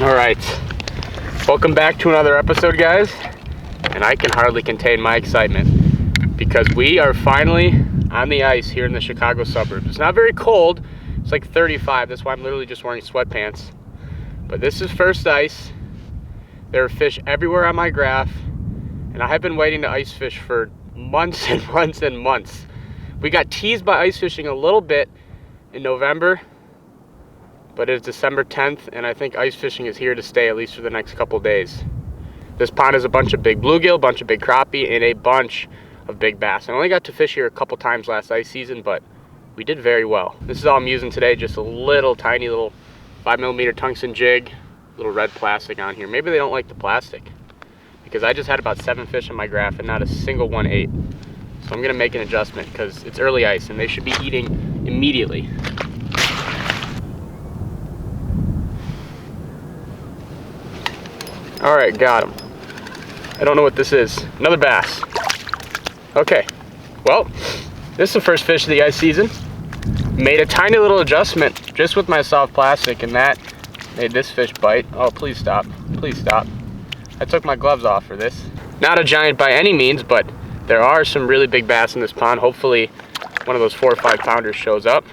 All right, welcome back to another episode, guys. And I can hardly contain my excitement because we are finally on the ice here in the Chicago suburbs. It's not very cold. It's like 35. That's why I'm literally just wearing sweatpants. But this is first ice. There are fish everywhere on my graph, and I have been waiting to ice fish for months and months and months. We got teased by ice fishing a little bit in November, but it's December 10th, and I think ice fishing is here to stay, at least for the next couple days. This pond is a bunch of big bluegill, a bunch of big crappie, and a bunch of big bass. I only got to fish here a couple times last ice season, but we did very well. This is all I'm using today, just a little tiny little 5mm tungsten jig, little red plastic on here. Maybe they don't like the plastic, because I just had about 7 fish on my graph and not a single one ate. So I'm gonna make an adjustment because it's early ice and they should be eating immediately. All right, got him. I don't know what this is. Another bass. Okay, well, this is the first fish of the ice season. Made a tiny little adjustment just with my soft plastic, and that made this fish bite. Oh, please stop, please stop. I took my gloves off for this. Not a giant by any means, but there are some really big bass in this pond. Hopefully one of those 4 or 5 pounders shows up.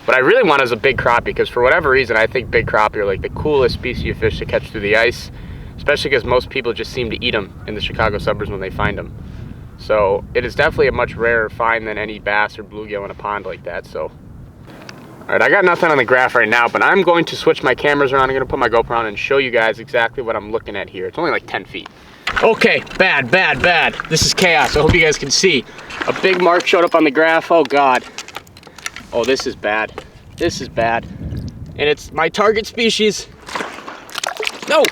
What I really want is a big crappie, because for whatever reason, I think big crappie are like the coolest species of fish to catch through the ice, especially because most people just seem to eat them in the Chicago suburbs when they find them. So it is definitely a much rarer find than any bass or bluegill in a pond like that. So, all right, I got nothing on the graph right now, but I'm going to switch my cameras around. I'm gonna put my GoPro on and show you guys exactly what I'm looking at here. It's only like 10 feet. Okay, bad. This is chaos. I hope you guys can see. A big mark showed up on the graph. Oh God. Oh, this is bad. This is bad. And it's my target species. No!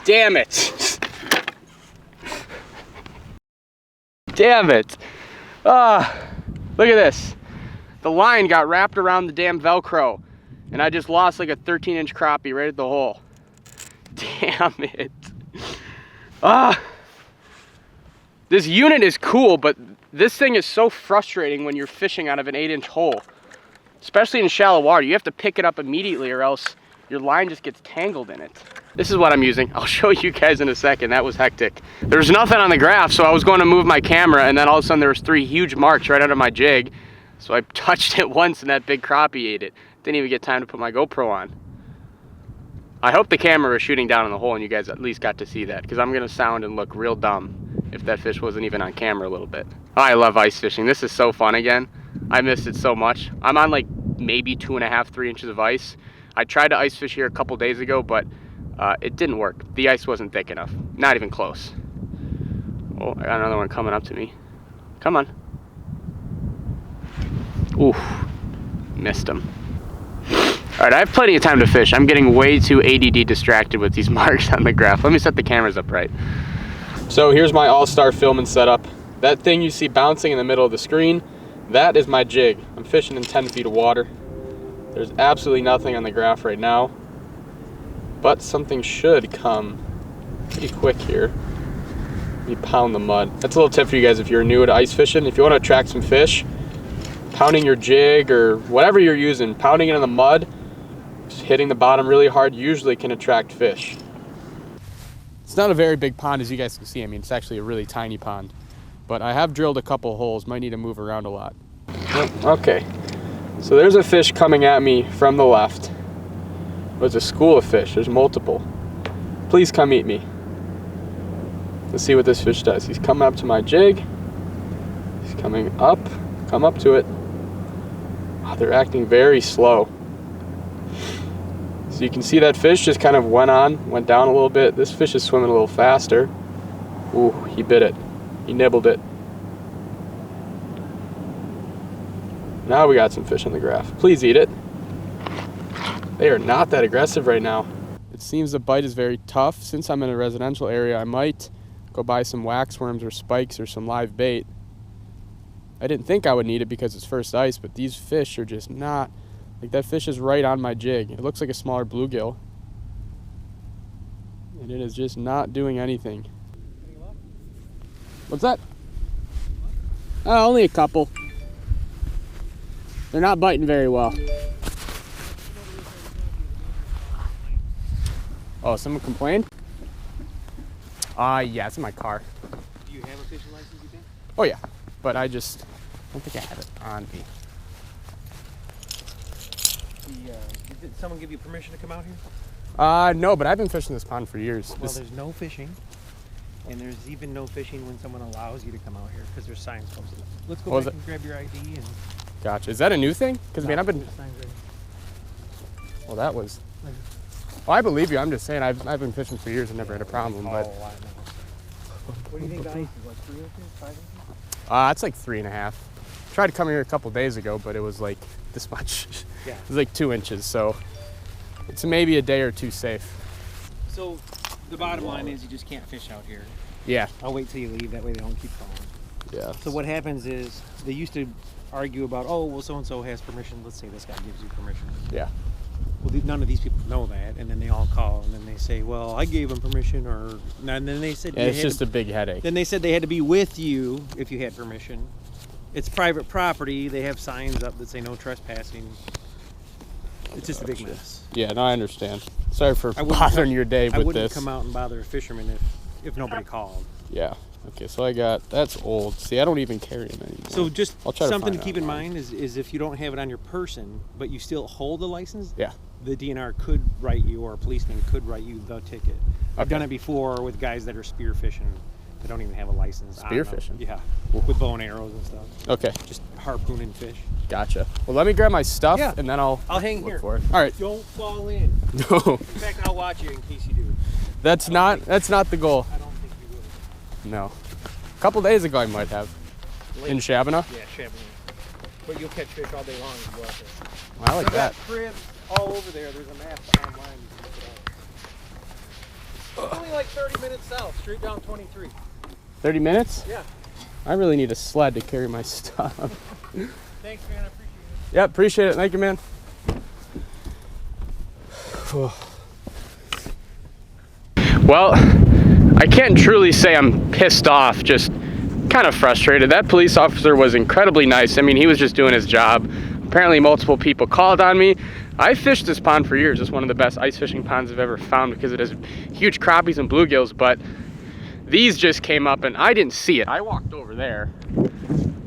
Damn it. Damn it. Look at this. The line got wrapped around the damn Velcro, and I just lost like a 13-inch crappie right at the hole. Damn it. This unit is cool, but this thing is so frustrating when you're fishing out of an 8-inch hole, especially in shallow water. You have to pick it up immediately or else your line just gets tangled in it. This is what I'm using. I'll show you guys in a second. That was hectic. There's nothing on the graph, so I was going to move my camera, and then all of a sudden there was 3 huge marks right under my jig. So I touched it once and that big crappie ate it. Didn't even get time to put my GoPro on. I hope the camera was shooting down in the hole and you guys at least got to see that, because I'm gonna sound and look real dumb if that fish wasn't even on camera a little bit. I love ice fishing. This is so fun again. I missed it so much. I'm on like maybe 2.5, 3 inches of ice. I tried to ice fish here a couple days ago, but it didn't work. The ice wasn't thick enough. Not even close. Oh, I got another one coming up to me. Come on. Oof, missed him. All right, I have plenty of time to fish. I'm getting way too ADD distracted with these marks on the graph. Let me set the cameras up right. So here's my all-star filming setup. That thing you see bouncing in the middle of the screen, that is my jig. I'm fishing in 10 feet of water. There's absolutely nothing on the graph right now, but something should come pretty quick here. Let me pound the mud. That's a little tip for you guys if you're new to ice fishing. If you want to attract some fish, pounding your jig or whatever you're using, pounding it in the mud, just hitting the bottom really hard usually can attract fish. It's not a very big pond, as you guys can see. I mean, it's actually a really tiny pond, but I have drilled a couple holes. Might need to move around a lot. Okay, so there's a fish coming at me from the left. There's a school of fish. There's multiple. Please come eat me. Let's see what this fish does. He's coming up to my jig. He's coming up. Come up to it. Oh, they're acting very slow. So you can see that fish just kind of went down a little bit. This fish is swimming a little faster. Ooh, he bit it. He nibbled it. Now we got some fish on the graph. Please eat it. They are not that aggressive right now. It seems the bite is very tough. Since I'm in a residential area, I might go buy some wax worms or spikes or some live bait. I didn't think I would need it because it's first ice, but these fish are just not, like that fish is right on my jig. It looks like a smaller bluegill. And it is just not doing anything. What's that? Oh, only a couple. They're not biting very well. Oh, someone complained? Yeah, it's in my car. Do you have a fishing license, you think? Oh yeah, but I don't think I have it on me. Did someone give you permission to come out here? No, but I've been fishing this pond for years. Well, there's no fishing, and there's even no fishing when someone allows you to come out here because there's signs posted. Let's go back and grab your ID and. Gotcha. Is that a new thing? Because I mean, I've been. Well, that was. Well, I believe you. I'm just saying I've been fishing for years and never had a problem. But. Oh, I know. What do you think the ice is? Like 3 inches, 5 inches? It's like 3.5. Tried to come here a couple days ago, but it was like this much. Yeah. It was like 2 inches, so it's maybe a day or two safe. So the bottom line is you just can't fish out here. Yeah. I'll wait till you leave. That way they don't keep calling. Yeah. So what happens is they used to argue about, oh, well, so-and-so has permission. Let's say this guy gives you permission. Yeah. Well, none of these people know that, and then they all call, and then they say, well, I gave him permission, and then they said... Yeah, it's just a big headache. Then they said they had to be with you if you had permission. It's private property. They have signs up that say no trespassing. It's just a big mess. Yeah, no, I understand. Sorry for bothering your day with this. I wouldn't come out and bother a fisherman if nobody called. Yeah. Okay, so that's old. See, I don't even carry them anymore. So just something to keep in online. mind is if you don't have it on your person, but you still hold a license, yeah, the DNR could write you, or a policeman could write you the ticket. I've done it before with guys that are spearfishing. They don't even have a license. Spearfishing? Yeah, with bow and arrows and stuff. Okay. Just harpooning fish. Gotcha. Well, let me grab my stuff, and then I'll hang look here for it. All right. Don't fall in. No. In fact, I'll watch you in case you do. That's not the goal. I don't think you will. No. A couple days ago, I might have. Late. In Shabana? Yeah, Shabana. But you'll catch fish all day long if you go out there. Well, I like that. Got cribs all over there. There's a map online. You can look it up. It's only like 30 minutes south, straight down 23. 30 minutes? Yeah. I really need a sled to carry my stuff. Thanks, man. I appreciate it. Yeah, appreciate it. Thank you, man. Well, I can't truly say I'm pissed off, just kind of frustrated. That police officer was incredibly nice. I mean, he was just doing his job. Apparently multiple people called on me. I fished this pond for years. It's one of the best ice fishing ponds I've ever found because it has huge crappies and bluegills, but these just came up and I didn't see it. I walked over there.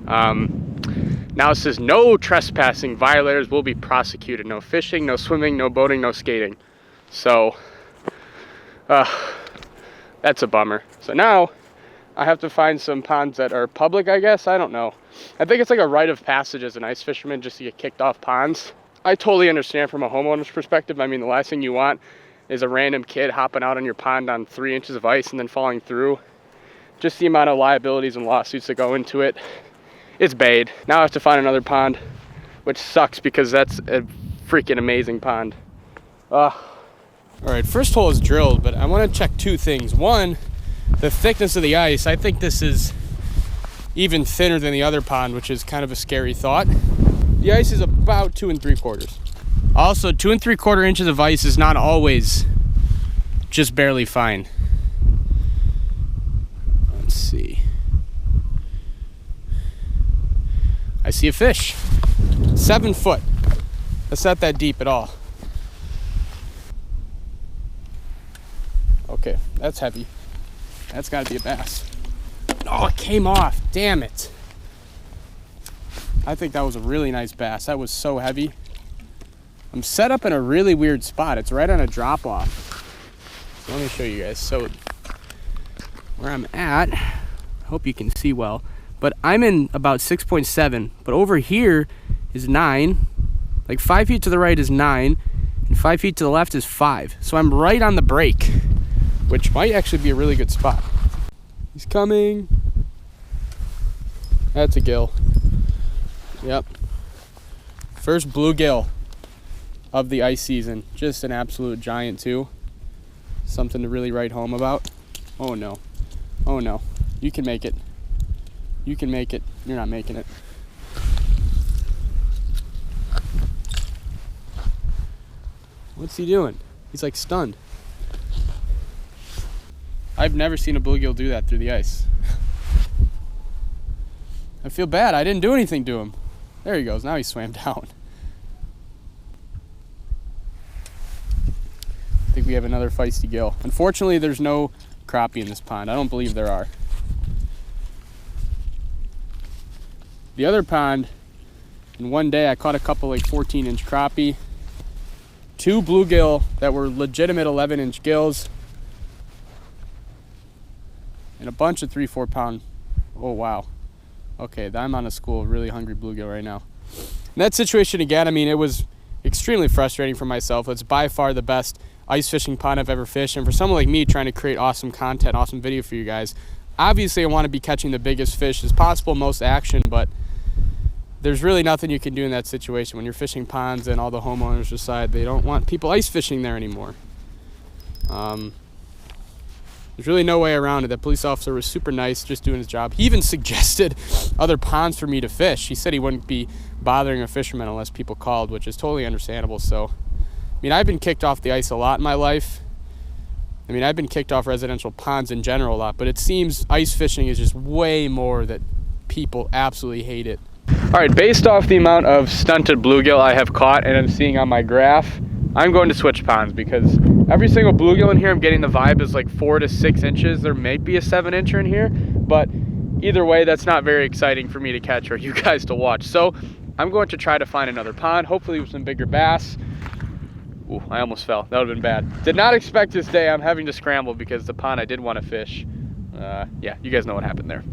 Now it says no trespassing. Violators will be prosecuted. No fishing, no swimming, no boating, no skating. So, that's a bummer. So now I have to find some ponds that are public, I guess. I don't know. I think it's like a rite of passage as an ice fisherman just to get kicked off ponds. I totally understand from a homeowner's perspective. I mean, the last thing you want is a random kid hopping out on your pond on 3 inches of ice and then falling through. Just the amount of liabilities and lawsuits that go into it. It's bad. Now I have to find another pond, which sucks because that's a freaking amazing pond. All right, first hole is drilled, but I want to check two things. One, the thickness of the ice. I think this is even thinner than the other pond, which is kind of a scary thought. The ice is about 2 3/4. Also, 2 3/4 inches of ice is not always just barely fine. Let's see. I see a fish. 7 foot. That's not that deep at all. Okay, that's heavy. That's got to be a bass. Oh, it came off. Damn it. I think that was a really nice bass. That was so heavy. I'm set up in a really weird spot. It's right on a drop off. So let me show you guys. So where I'm at, I hope you can see well, but I'm in about 6.7, but over here is 9. Like 5 feet to the right is 9, and 5 feet to the left is 5. So I'm right on the break, which might actually be a really good spot. He's coming. That's a gill. Yep. First bluegill of the ice season. Just an absolute giant too. Something to really write home about. Oh no. Oh no. You can make it. You can make it. You're not making it. What's he doing? He's like stunned. I've never seen a bluegill do that through the ice. I feel bad. I didn't do anything to him. There he goes. Now he swam down. I think we have another feisty gill. Unfortunately, there's no crappie in this pond. I don't believe there are. The other pond, in one day I caught a couple like 14-inch crappie, 2 bluegill that were legitimate 11-inch gills, and a bunch of 3-4 pound. Oh wow. Okay, I'm on a school of really hungry bluegill right now. In that situation again, I mean, it was extremely frustrating for myself. It's by far the best ice fishing pond I've ever fished, and for someone like me trying to create awesome content, awesome video for you guys, obviously I want to be catching the biggest fish as possible, most action, but there's really nothing you can do in that situation when you're fishing ponds and all the homeowners decide they don't want people ice fishing there anymore. There's really no way around it. That police officer was super nice, just doing his job. He even suggested other ponds for me to fish. He said he wouldn't be bothering a fisherman unless people called, which is totally understandable. So, I mean, I've been kicked off the ice a lot in my life. I mean, I've been kicked off residential ponds in general a lot, but it seems ice fishing is just way more that people absolutely hate it. All right, based off the amount of stunted bluegill I have caught and I'm seeing on my graph, I'm going to switch ponds because every single bluegill in here, I'm getting the vibe is like 4 to 6 inches. There may be a 7-incher in here, but either way, that's not very exciting for me to catch or you guys to watch. So I'm going to try to find another pond, hopefully with some bigger bass. Ooh, I almost fell. That would have been bad. Did not expect this day. I'm having to scramble because the pond I did want to fish. Yeah, you guys know what happened there.